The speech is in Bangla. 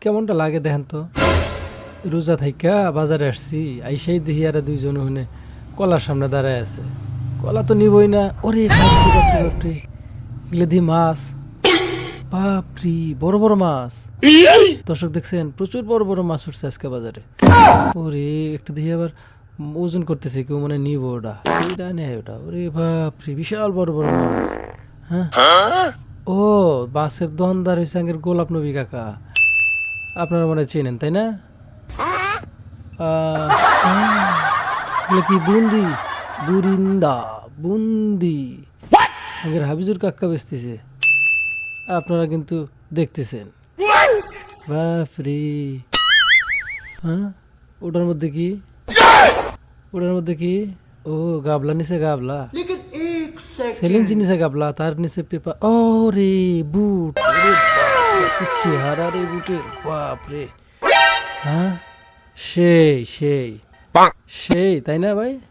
কেমনটা লাগে দেখেন তো। রোজা থাইকা বাজারে আসছি, আইসাই দেখি আর দুইজন ওখানে কলার সামনে দাঁড়ায় আছে। কলা তো নিবই না। ওরে বাপরে বাপরে বাপরে, এগুলো দিয়ে মাছ, বাপরি বড় বড় মাছ। দর্শক দেখছেন, প্রচুর বড় বড় মাছ উঠছে আজকে বাজারে। ওরে একটা দিয়ে আবার ওজন করতেছে, কেউ মানে নিব ওটা, এইটা নেয় ওটা। ওরে বাপরে বিশাল বড় বড় মাছ। হ্যাঁ, ও মাছের দোকানদার হয়েছে আগের গোলাপ নবী কাকা, আপনারা মনে হয় চেনেন তাই না? এগুলো কি বুন্দি, বুরিন্দা, বুন্দি আগের হাবিজুর কাকা বেচতেছে, আপনারা কিন্তু দেখতেছেন। বাপরে, হ্যাঁ ওটার মধ্যে কি, ওটার মধ্যে কি? ও গাবলা নিচে, গাবলা সেলিঞ্চি নিচে, গাবলা তার নিচে পেপার। ও রে বুট, চেহারা রে বুটের, বাপরে। হ্যাঁ সেই সেই সেই তাই না ভাই?